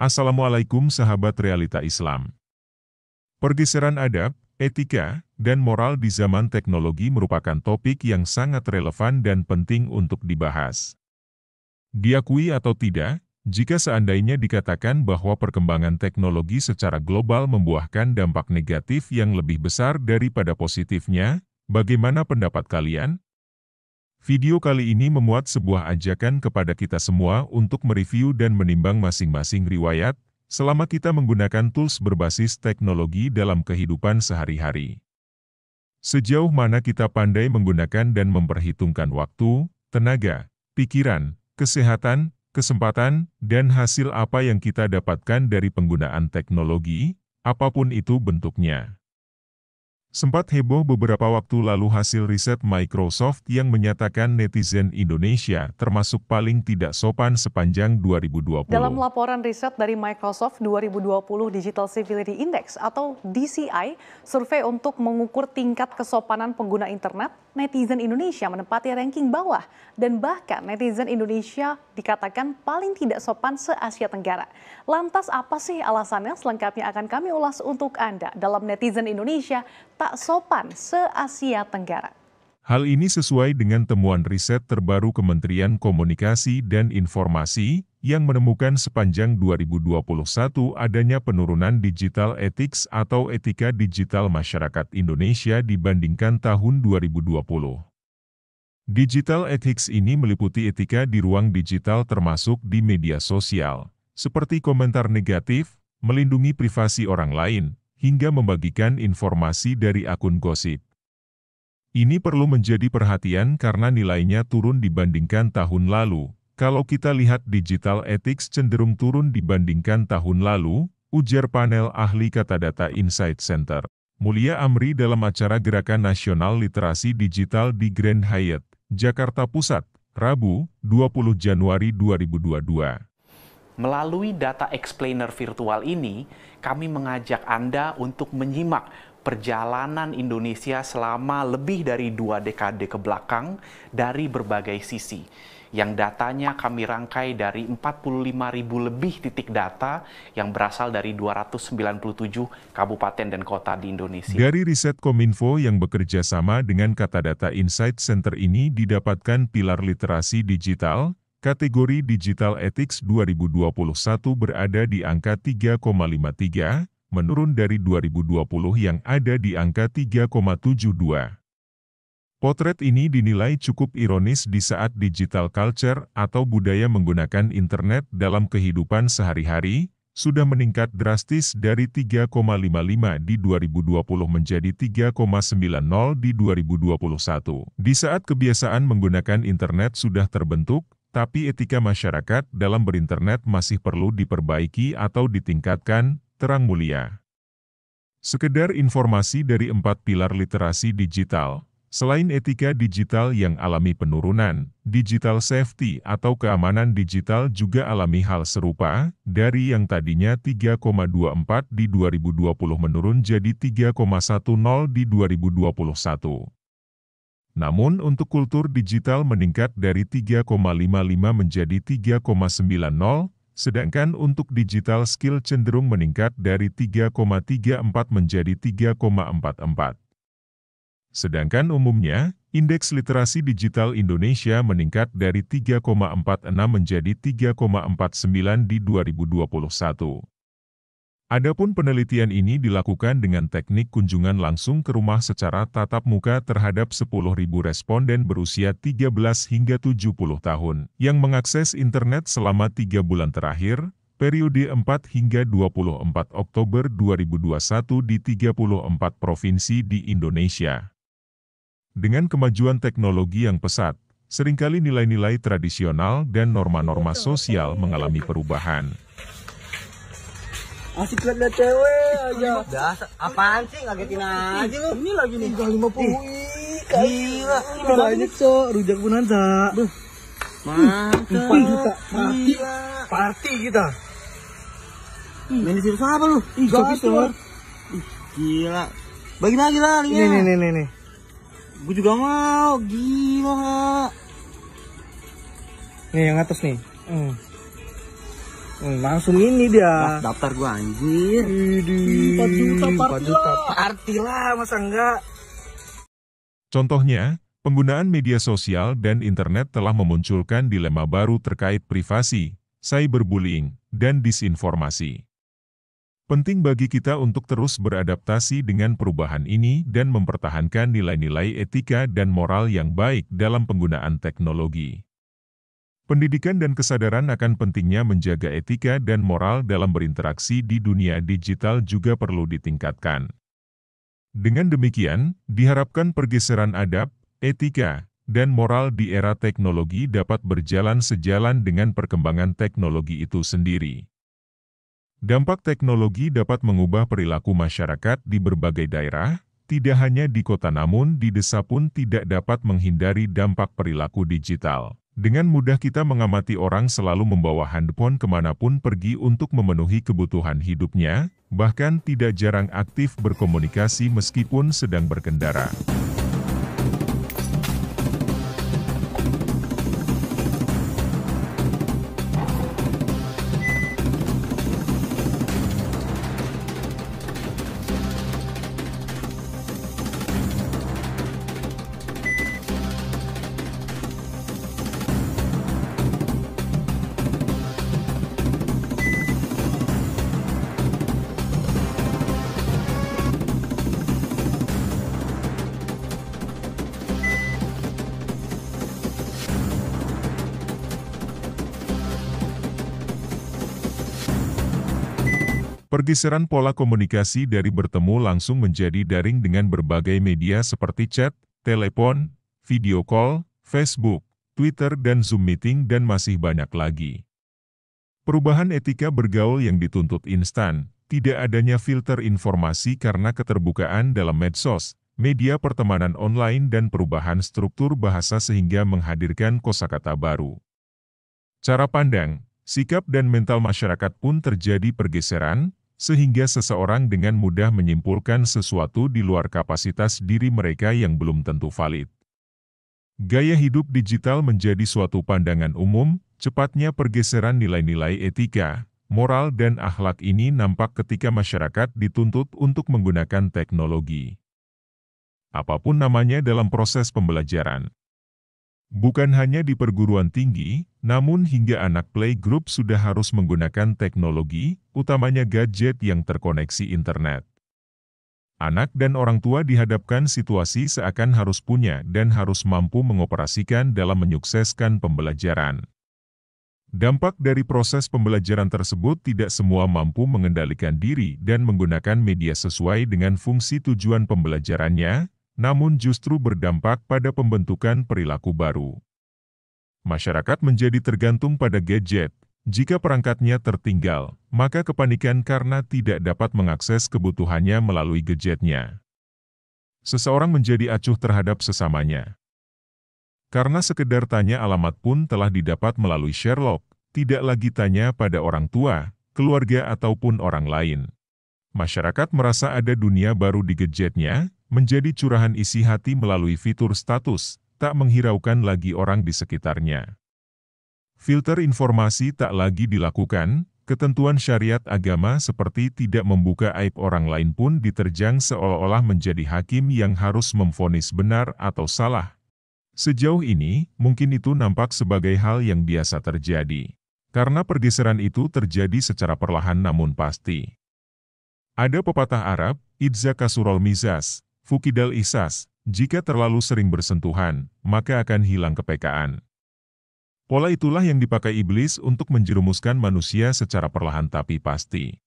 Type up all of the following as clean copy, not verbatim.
Assalamualaikum sahabat realita Islam. Pergeseran adab, etika, dan moral di zaman teknologi merupakan topik yang sangat relevan dan penting untuk dibahas. Diakui atau tidak, jika seandainya dikatakan bahwa perkembangan teknologi secara global membuahkan dampak negatif yang lebih besar daripada positifnya, bagaimana pendapat kalian? Video kali ini memuat sebuah ajakan kepada kita semua untuk mereview dan menimbang masing-masing riwayat, selama kita menggunakan tools berbasis teknologi dalam kehidupan sehari-hari. Sejauh mana kita pandai menggunakan dan memperhitungkan waktu, tenaga, pikiran, kesehatan, kesempatan, dan hasil apa yang kita dapatkan dari penggunaan teknologi, apapun itu bentuknya. Sempat heboh beberapa waktu lalu hasil riset Microsoft yang menyatakan netizen Indonesia termasuk paling tidak sopan sepanjang 2020. Dalam laporan riset dari Microsoft 2020 Digital Civility Index atau DCI, survei untuk mengukur tingkat kesopanan pengguna internet, netizen Indonesia menempati ranking bawah dan bahkan netizen Indonesia dikatakan paling tidak sopan se-Asia Tenggara. Lantas apa sih alasannya? Selengkapnya akan kami ulas untuk Anda dalam netizen Indonesia tak sopan se-Asia Tenggara. Hal ini sesuai dengan temuan riset terbaru Kementerian Komunikasi dan Informasi yang menemukan sepanjang 2021 adanya penurunan digital ethics atau etika digital masyarakat Indonesia dibandingkan tahun 2020. Digital ethics ini meliputi etika di ruang digital termasuk di media sosial, seperti komentar negatif, melindungi privasi orang lain, hingga membagikan informasi dari akun gosip. Ini perlu menjadi perhatian karena nilainya turun dibandingkan tahun lalu. Kalau kita lihat digital ethics cenderung turun dibandingkan tahun lalu, ujar panel ahli Katadata Insight Center, Mulia Amri dalam acara Gerakan Nasional Literasi Digital di Grand Hyatt, Jakarta Pusat, Rabu, 20 Januari 2022. Melalui data explainer virtual ini, kami mengajak Anda untuk menyimak perjalanan Indonesia selama lebih dari 2 dekade ke belakang dari berbagai sisi. Yang datanya kami rangkai dari 45.000 lebih titik data yang berasal dari 297 kabupaten dan kota di Indonesia. Dari riset Kominfo yang bekerja sama dengan Katadata Insight Center ini didapatkan pilar literasi digital, kategori Digital Ethics 2021 berada di angka 3,53, menurun dari 2020 yang ada di angka 3,72. Potret ini dinilai cukup ironis di saat digital culture atau budaya menggunakan internet dalam kehidupan sehari-hari, sudah meningkat drastis dari 3,55 di 2020 menjadi 3,90 di 2021. Di saat kebiasaan menggunakan internet sudah terbentuk, tapi etika masyarakat dalam berinternet masih perlu diperbaiki atau ditingkatkan, terang Mulia. Sekedar informasi dari 4 pilar literasi digital, selain etika digital yang alami penurunan, digital safety atau keamanan digital juga alami hal serupa, dari yang tadinya 3,24 di 2020 menurun jadi 3,10 di 2021. Namun untuk kultur digital meningkat dari 3,55 menjadi 3,90, sedangkan untuk digital skill cenderung meningkat dari 3,34 menjadi 3,44. Sedangkan umumnya, indeks literasi digital Indonesia meningkat dari 3,46 menjadi 3,49 di 2021. Adapun penelitian ini dilakukan dengan teknik kunjungan langsung ke rumah secara tatap muka terhadap 10.000 responden berusia 13 hingga 70 tahun, yang mengakses internet selama 3 bulan terakhir, periode 4 hingga 24 Oktober 2021 di 34 provinsi di Indonesia. Dengan kemajuan teknologi yang pesat, seringkali nilai-nilai tradisional dan norma-norma sosial mengalami perubahan. Asik liat cewek aja. Dasar apaan sih, ngagetin aja lu. Ini lagi nih 50. Gila, banyak so, rujak bonanza. Mantap. 4 juta. Party kita. Main di situ apa lu? Gator. Gila. Bagi lagi lah linya. Nih. Gue juga mau, gila. Nih yang atas nih. Langsung ini dia. Daftar gua anjir. 4 juta party lah, masa enggak? Contohnya, penggunaan media sosial dan internet telah memunculkan dilema baru terkait privasi, cyberbullying, dan disinformasi. Penting bagi kita untuk terus beradaptasi dengan perubahan ini dan mempertahankan nilai-nilai etika dan moral yang baik dalam penggunaan teknologi. Pendidikan dan kesadaran akan pentingnya menjaga etika dan moral dalam berinteraksi di dunia digital juga perlu ditingkatkan. Dengan demikian, diharapkan pergeseran adab, etika, dan moral di era teknologi dapat berjalan sejalan dengan perkembangan teknologi itu sendiri. Dampak teknologi dapat mengubah perilaku masyarakat di berbagai daerah, tidak hanya di kota namun di desa pun tidak dapat menghindari dampak perilaku digital. Dengan mudah kita mengamati orang selalu membawa handphone kemanapun pergi untuk memenuhi kebutuhan hidupnya, bahkan tidak jarang aktif berkomunikasi meskipun sedang berkendara. Pergeseran pola komunikasi dari bertemu langsung menjadi daring dengan berbagai media seperti chat, telepon, video call, Facebook, Twitter dan Zoom meeting dan masih banyak lagi. Perubahan etika bergaul yang dituntut instan, tidak adanya filter informasi karena keterbukaan dalam medsos, media pertemanan online dan perubahan struktur bahasa sehingga menghadirkan kosakata baru. Cara pandang, sikap dan mental masyarakat pun terjadi pergeseran, sehingga seseorang dengan mudah menyimpulkan sesuatu di luar kapasitas diri mereka yang belum tentu valid. Gaya hidup digital menjadi suatu pandangan umum, cepatnya pergeseran nilai-nilai etika, moral dan akhlak ini nampak ketika masyarakat dituntut untuk menggunakan teknologi. Apapun namanya dalam proses pembelajaran. Bukan hanya di perguruan tinggi, namun hingga anak playgroup sudah harus menggunakan teknologi, utamanya gadget yang terkoneksi internet. Anak dan orang tua dihadapkan situasi seakan harus punya dan harus mampu mengoperasikan dalam menyukseskan pembelajaran. Dampak dari proses pembelajaran tersebut tidak semua mampu mengendalikan diri dan menggunakan media sesuai dengan fungsi tujuan pembelajarannya, namun justru berdampak pada pembentukan perilaku baru. Masyarakat menjadi tergantung pada gadget. Jika perangkatnya tertinggal, maka kepanikan karena tidak dapat mengakses kebutuhannya melalui gadgetnya. Seseorang menjadi acuh terhadap sesamanya. Karena sekedar tanya alamat pun telah didapat melalui Sherlock, tidak lagi tanya pada orang tua, keluarga ataupun orang lain. Masyarakat merasa ada dunia baru di gadgetnya, menjadi curahan isi hati melalui fitur status, tak menghiraukan lagi orang di sekitarnya. Filter informasi tak lagi dilakukan, ketentuan syariat agama seperti tidak membuka aib orang lain pun diterjang seolah-olah menjadi hakim yang harus memvonis benar atau salah. Sejauh ini, mungkin itu nampak sebagai hal yang biasa terjadi. Karena pergeseran itu terjadi secara perlahan namun pasti. Ada pepatah Arab, idza kasurol mizas, fukidal isas, jika terlalu sering bersentuhan, maka akan hilang kepekaan. Pola itulah yang dipakai iblis untuk menjerumuskan manusia secara perlahan tapi pasti.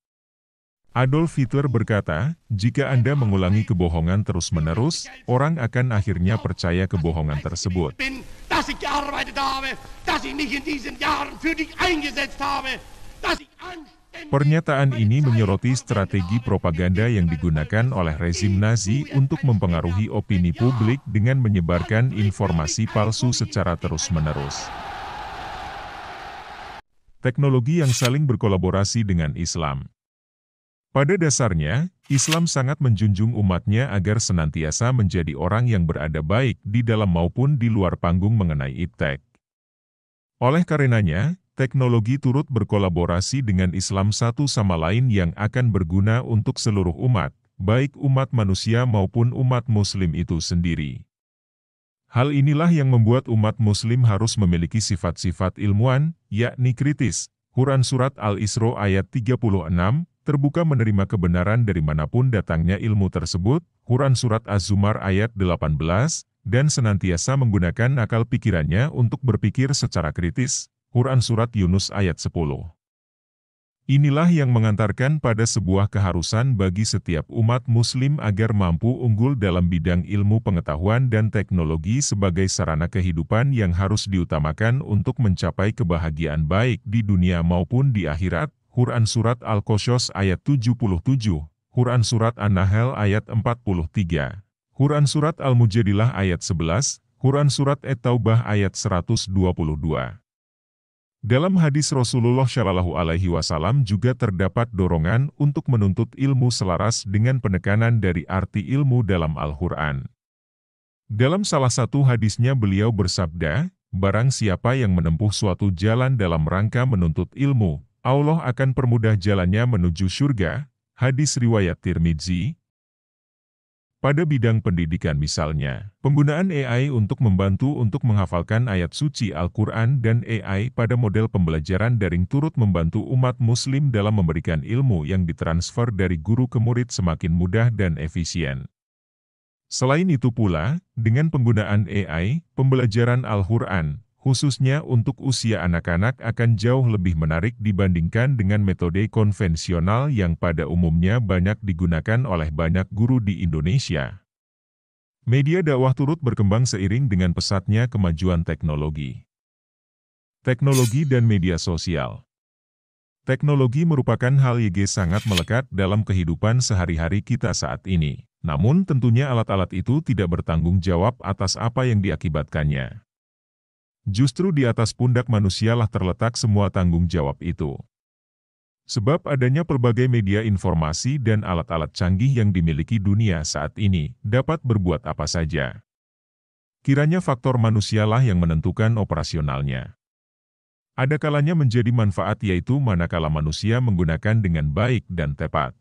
Adolf Hitler berkata, jika Anda mengulangi kebohongan terus-menerus, orang akan akhirnya percaya kebohongan tersebut. Pernyataan ini menyoroti strategi propaganda yang digunakan oleh rezim Nazi untuk mempengaruhi opini publik dengan menyebarkan informasi palsu secara terus-menerus. Teknologi yang saling berkolaborasi dengan Islam. Pada dasarnya, Islam sangat menjunjung umatnya agar senantiasa menjadi orang yang berada baik di dalam maupun di luar panggung mengenai iptek. Oleh karenanya, teknologi turut berkolaborasi dengan Islam satu sama lain yang akan berguna untuk seluruh umat, baik umat manusia maupun umat Muslim itu sendiri. Hal inilah yang membuat umat Muslim harus memiliki sifat-sifat ilmuwan, yakni kritis. Quran Surat Al-Isra ayat 36, terbuka menerima kebenaran dari manapun datangnya ilmu tersebut. Quran Surat Az-Zumar ayat 18, dan senantiasa menggunakan akal pikirannya untuk berpikir secara kritis. Quran Surat Yunus ayat 10. Inilah yang mengantarkan pada sebuah keharusan bagi setiap umat Muslim agar mampu unggul dalam bidang ilmu pengetahuan dan teknologi sebagai sarana kehidupan yang harus diutamakan untuk mencapai kebahagiaan baik di dunia maupun di akhirat. Quran Surat Al-Qasas ayat 77, Quran Surat An-Nahl ayat 43, Quran Surat Al-Mujadilah ayat 11, Quran Surat At-Taubah ayat 122. Dalam hadis Rasulullah Shallallahu Alaihi Wasallam juga terdapat dorongan untuk menuntut ilmu selaras dengan penekanan dari arti ilmu dalam Al-Quran. Dalam salah satu hadisnya beliau bersabda, barang siapa yang menempuh suatu jalan dalam rangka menuntut ilmu, Allah akan permudah jalannya menuju surga. Hadis riwayat Tirmidzi. Pada bidang pendidikan misalnya, penggunaan AI untuk membantu untuk menghafalkan ayat suci Al-Quran dan AI pada model pembelajaran daring turut membantu umat Muslim dalam memberikan ilmu yang ditransfer dari guru ke murid semakin mudah dan efisien. Selain itu pula, dengan penggunaan AI, pembelajaran Al-Quran, khususnya untuk usia anak-anak akan jauh lebih menarik dibandingkan dengan metode konvensional yang pada umumnya banyak digunakan oleh banyak guru di Indonesia. Media dakwah turut berkembang seiring dengan pesatnya kemajuan teknologi. Teknologi dan media sosial. Teknologi merupakan hal yang sangat melekat dalam kehidupan sehari-hari kita saat ini. Namun tentunya alat-alat itu tidak bertanggung jawab atas apa yang diakibatkannya. Justru di atas pundak manusialah terletak semua tanggung jawab itu. Sebab adanya pelbagai media informasi dan alat-alat canggih yang dimiliki dunia saat ini, dapat berbuat apa saja. Kiranya faktor manusialah yang menentukan operasionalnya. Ada kalanya menjadi manfaat yaitu manakala manusia menggunakan dengan baik dan tepat.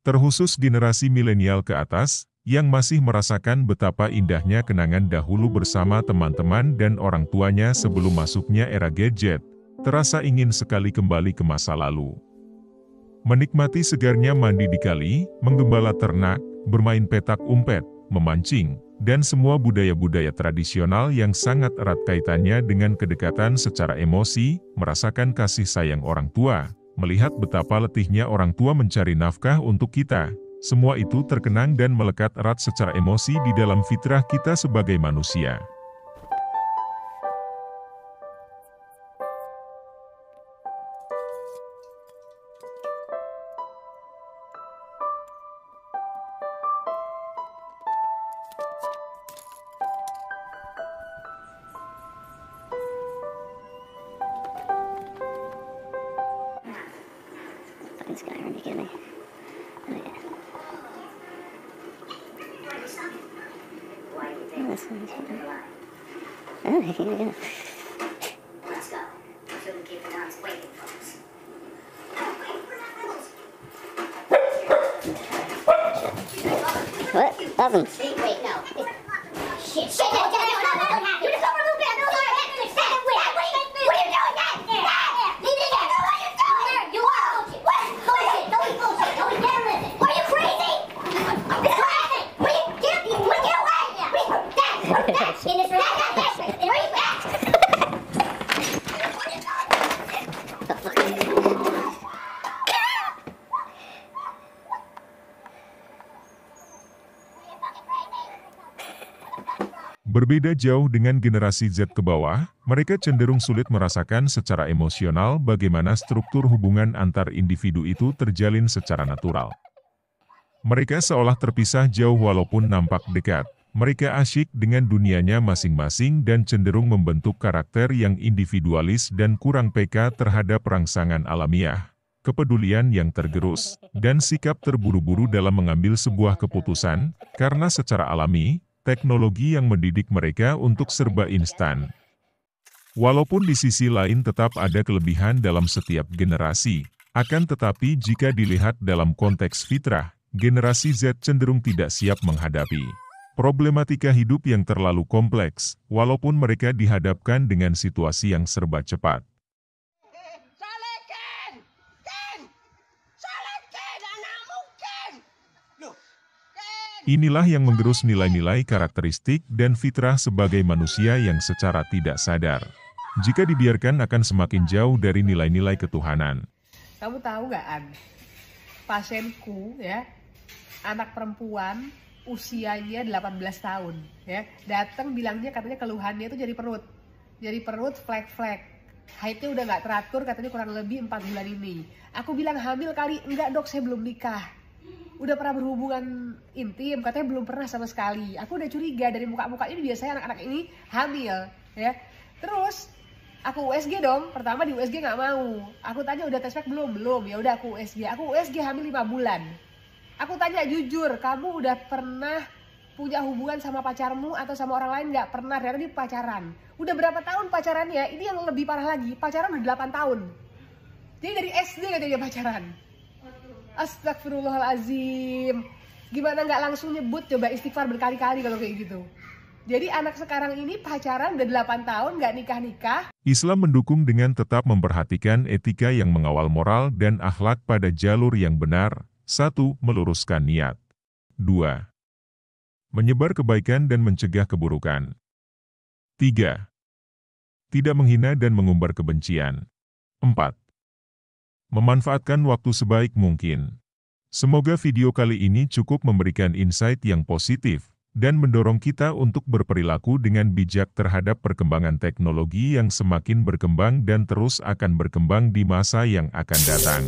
Terkhusus generasi milenial ke atas, yang masih merasakan betapa indahnya kenangan dahulu bersama teman-teman dan orang tuanya sebelum masuknya era gadget, terasa ingin sekali kembali ke masa lalu. Menikmati segarnya mandi di kali, menggembala ternak, bermain petak umpet, memancing, dan semua budaya-budaya tradisional yang sangat erat kaitannya dengan kedekatan secara emosi, merasakan kasih sayang orang tua, melihat betapa letihnya orang tua mencari nafkah untuk kita. Semua itu terkenang dan melekat erat secara emosi di dalam fitrah kita sebagai manusia. What? Awesome. Wait, no. Shit, shit, no, you just over a little bit. I'm sorry. What are you doing? Leave it again. What are you doing? You are. What? Bullshit. Don't be bullshit. Don't be getting listen. Are you crazy? It's crazy. Get away. Dad. In this room. Dad. Where are you at? Berbeda jauh dengan generasi Z ke bawah, mereka cenderung sulit merasakan secara emosional bagaimana struktur hubungan antar individu itu terjalin secara natural. Mereka seolah terpisah jauh walaupun nampak dekat. Mereka asyik dengan dunianya masing-masing dan cenderung membentuk karakter yang individualis dan kurang peka terhadap rangsangan alamiah, kepedulian yang tergerus, dan sikap terburu-buru dalam mengambil sebuah keputusan, karena secara alami, teknologi yang mendidik mereka untuk serba instan. Walaupun di sisi lain tetap ada kelebihan dalam setiap generasi, akan tetapi jika dilihat dalam konteks fitrah, generasi Z cenderung tidak siap menghadapi problematika hidup yang terlalu kompleks, walaupun mereka dihadapkan dengan situasi yang serba cepat. Inilah yang menggerus nilai-nilai karakteristik dan fitrah sebagai manusia yang secara tidak sadar, jika dibiarkan akan semakin jauh dari nilai-nilai ketuhanan. Kamu tahu nggak, An? Pasienku ya, anak perempuan usianya 18 tahun ya, datang bilangnya katanya keluhannya itu jadi perut flek-flek, haidnya udah nggak teratur, katanya kurang lebih 4 bulan ini. Aku bilang hamil kali, enggak dok, saya belum nikah. Udah pernah berhubungan intim, katanya belum pernah sama sekali. Aku udah curiga dari muka-muka ini, biasanya anak-anak ini hamil ya. Terus aku USG dong, pertama di USG nggak mau. Aku tanya udah tes pack belum? Belum, ya udah aku USG hamil 5 bulan. Aku tanya jujur, kamu udah pernah punya hubungan sama pacarmu atau sama orang lain? Nggak pernah, ternyata dia pacaran. Udah berapa tahun pacarannya? Ini yang lebih parah lagi, pacaran udah 8 tahun. Jadi dari SD katanya dia pacaran. Astagfirullahalazim. Gimana nggak langsung nyebut, coba istighfar berkali-kali kalau kayak gitu. Jadi anak sekarang ini pacaran udah 8 tahun nggak nikah-nikah. Islam mendukung dengan tetap memperhatikan etika yang mengawal moral dan akhlak pada jalur yang benar. 1. Meluruskan niat. 2. Menyebar kebaikan dan mencegah keburukan. 3. Tidak menghina dan mengumbar kebencian. 4. Memanfaatkan waktu sebaik mungkin. Semoga video kali ini cukup memberikan insight yang positif dan mendorong kita untuk berperilaku dengan bijak terhadap perkembangan teknologi yang semakin berkembang dan terus akan berkembang di masa yang akan datang.